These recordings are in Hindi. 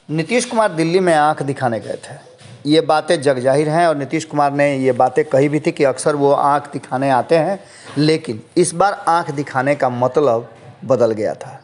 नीतीश कुमार दिल्ली में आंख दिखाने गए थे। ये बातें जग जाहिर हैं और नीतीश कुमार ने ये बातें कही भी थी कि अक्सर वो आंख दिखाने आते हैं, लेकिन इस बार आंख दिखाने का मतलब बदल गया था।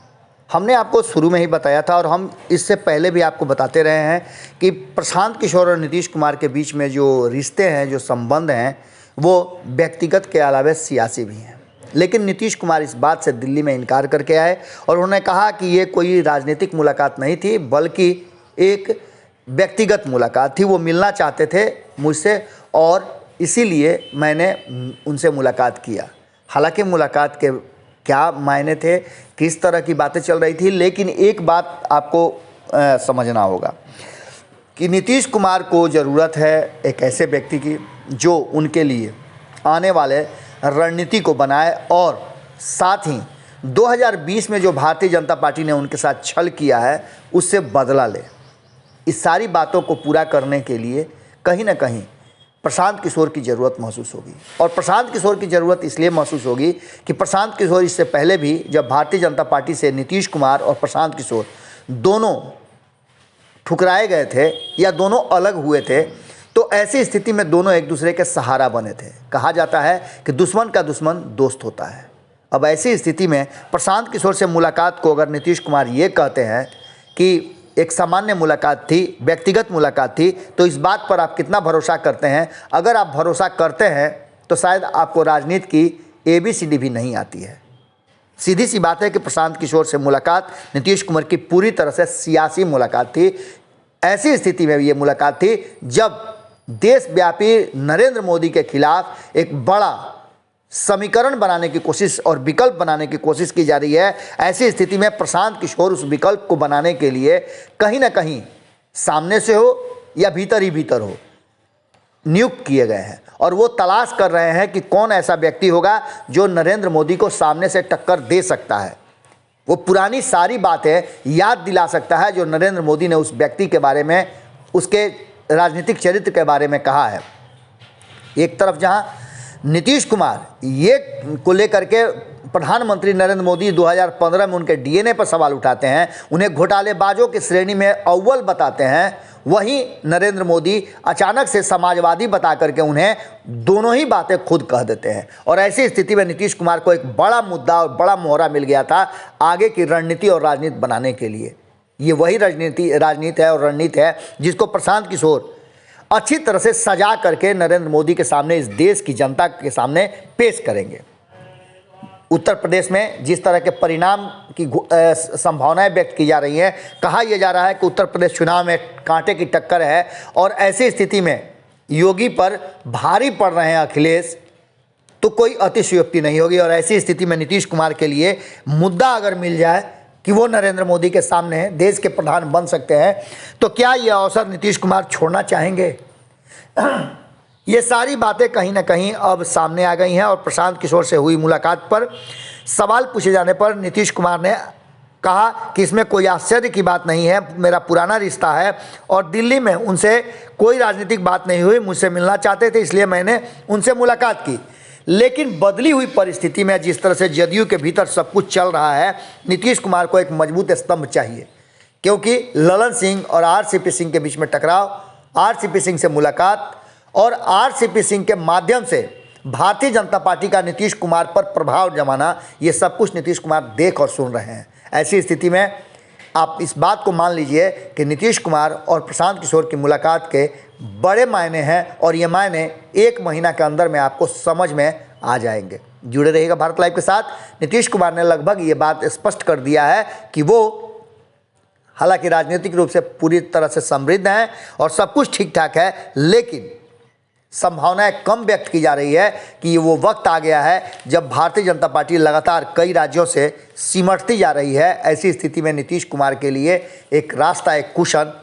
हमने आपको शुरू में ही बताया था और हम इससे पहले भी आपको बताते रहे हैं कि प्रशांत किशोर और नीतीश कुमार के बीच में जो रिश्ते हैं, जो संबंध हैं, वो व्यक्तिगत के अलावा सियासी भी हैं। लेकिन नीतीश कुमार इस बात से दिल्ली में इनकार करके आए और उन्होंने कहा कि ये कोई राजनीतिक मुलाकात नहीं थी, बल्कि एक व्यक्तिगत मुलाकात थी। वो मिलना चाहते थे मुझसे और इसीलिए मैंने उनसे मुलाकात किया। हालांकि मुलाकात के क्या मायने थे, किस तरह की बातें चल रही थी, लेकिन एक बात आपको समझना होगा कि नीतीश कुमार को ज़रूरत है एक ऐसे व्यक्ति की जो उनके लिए आने वाले रणनीति को बनाए और साथ ही 2020 में जो भारतीय जनता पार्टी ने उनके साथ छल किया है उससे बदला ले। इस सारी बातों को पूरा करने के लिए कहीं ना कहीं प्रशांत किशोर की ज़रूरत महसूस होगी। और प्रशांत किशोर की ज़रूरत इसलिए महसूस होगी कि प्रशांत किशोर इससे पहले भी जब भारतीय जनता पार्टी से नीतीश कुमार और प्रशांत किशोर दोनों ठुकराए गए थे या दोनों अलग हुए थे, तो ऐसी स्थिति में दोनों एक दूसरे के सहारा बने थे। कहा जाता है कि दुश्मन का दुश्मन दोस्त होता है। अब ऐसी स्थिति में प्रशांत किशोर से मुलाकात को अगर नीतीश कुमार ये कहते हैं कि एक सामान्य मुलाकात थी, व्यक्तिगत मुलाकात थी, तो इस बात पर आप कितना भरोसा करते हैं? अगर आप भरोसा करते हैं तो शायद आपको राजनीति की ABCD भी नहीं आती है। सीधी सी बात है कि प्रशांत किशोर से मुलाकात नीतीश कुमार की पूरी तरह से सियासी मुलाकात थी। ऐसी स्थिति में ये मुलाकात थी जब देशव्यापी नरेंद्र मोदी के खिलाफ एक बड़ा समीकरण बनाने की कोशिश और विकल्प बनाने की कोशिश की जा रही है। ऐसी स्थिति में प्रशांत किशोर उस विकल्प को बनाने के लिए कहीं ना कहीं सामने से हो या भीतर ही भीतर हो नियुक्त किए गए हैं और वो तलाश कर रहे हैं कि कौन ऐसा व्यक्ति होगा जो नरेंद्र मोदी को सामने से टक्कर दे सकता है। वो पुरानी सारी बातें याद दिला सकता है जो नरेंद्र मोदी ने उस व्यक्ति के बारे में, उसके राजनीतिक चरित्र के बारे में कहा है। एक तरफ जहाँ नीतीश कुमार ये को लेकर के प्रधानमंत्री नरेंद्र मोदी 2015 में उनके DNA पर सवाल उठाते हैं, उन्हें घोटालेबाजों की श्रेणी में अव्वल बताते हैं, वहीं नरेंद्र मोदी अचानक से समाजवादी बता करके उन्हें दोनों ही बातें खुद कह देते हैं। और ऐसी स्थिति में नीतीश कुमार को एक बड़ा मुद्दा और बड़ा मोहरा मिल गया था आगे की रणनीति और राजनीति बनाने के लिए। ये वही राजनीति है और रणनीति है जिसको प्रशांत किशोर अच्छी तरह से सजा करके नरेंद्र मोदी के सामने, इस देश की जनता के सामने पेश करेंगे। उत्तर प्रदेश में जिस तरह के परिणाम की संभावनाएं व्यक्त की जा रही हैं, कहा यह जा रहा है कि उत्तर प्रदेश चुनाव में कांटे की टक्कर है और ऐसी स्थिति में योगी पर भारी पड़ रहे हैं अखिलेश, तो कोई अतिशयोक्ति नहीं होगी। और ऐसी स्थिति में नीतीश कुमार के लिए मुद्दा अगर मिल जाए कि वो नरेंद्र मोदी के सामने देश के प्रधान बन सकते हैं, तो क्या ये अवसर नीतीश कुमार छोड़ना चाहेंगे? ये सारी बातें कहीं ना कहीं अब सामने आ गई हैं और प्रशांत किशोर से हुई मुलाकात पर सवाल पूछे जाने पर नीतीश कुमार ने कहा कि इसमें कोई आश्चर्य की बात नहीं है, मेरा पुराना रिश्ता है और दिल्ली में उनसे कोई राजनीतिक बात नहीं हुई, मुझसे मिलना चाहते थे इसलिए मैंने उनसे मुलाकात की। लेकिन बदली हुई परिस्थिति में जिस तरह से जदयू के भीतर सब कुछ चल रहा है, नीतीश कुमार को एक मजबूत स्तंभ चाहिए, क्योंकि ललन सिंह और RCP सिंह के बीच में टकराव, RCP सिंह से मुलाकात और RCP सिंह के माध्यम से भारतीय जनता पार्टी का नीतीश कुमार पर प्रभाव जमाना, ये सब कुछ नीतीश कुमार देख और सुन रहे हैं। ऐसी स्थिति में आप इस बात को मान लीजिए कि नीतीश कुमार और प्रशांत किशोर की मुलाकात के बड़े मायने हैं और ये मायने 1 महीना के अंदर में आपको समझ में आ जाएंगे। जुड़े रहिएगा भारत लाइव के साथ। नीतीश कुमार ने लगभग ये बात स्पष्ट कर दिया है कि वो हालांकि राजनीतिक रूप से पूरी तरह से समृद्ध हैं और सब कुछ ठीक ठाक है, लेकिन संभावनाएं कम व्यक्त की जा रही है कि वो वक्त आ गया है जब भारतीय जनता पार्टी लगातार कई राज्यों से सिमटती जा रही है। ऐसी स्थिति में नीतीश कुमार के लिए एक रास्ता, एक कुशन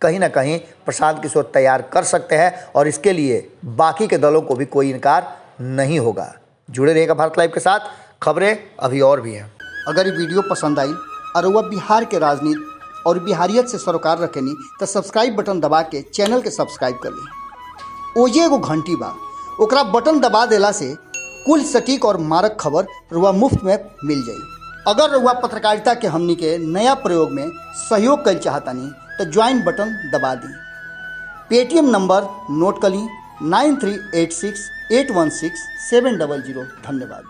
कहीं ना कहीं प्रशांत किशोर तैयार कर सकते हैं और इसके लिए बाकी के दलों को भी कोई इनकार नहीं होगा। जुड़े रहिएगा भारत लाइव के साथ, खबरें अभी और भी हैं। अगर ये वीडियो पसंद आई और वह बिहार के राजनीति और बिहारियत से सरोकार रखेनी तो सब्सक्राइब बटन दबा के चैनल के सब्सक्राइब कर ली। ओजे एगो घंटी बा, ओकरा बटन दबा देला से कुल सटीक और मारक खबर रुआ मुफ्त में मिल जाई। अगर रुआ पत्रकारिता के हमनी के नया प्रयोग में सहयोग कर चाहतानी तो ज्वाइन बटन दबा दी। पेटीएम नंबर नोट कर ली 9386816700। धन्यवाद।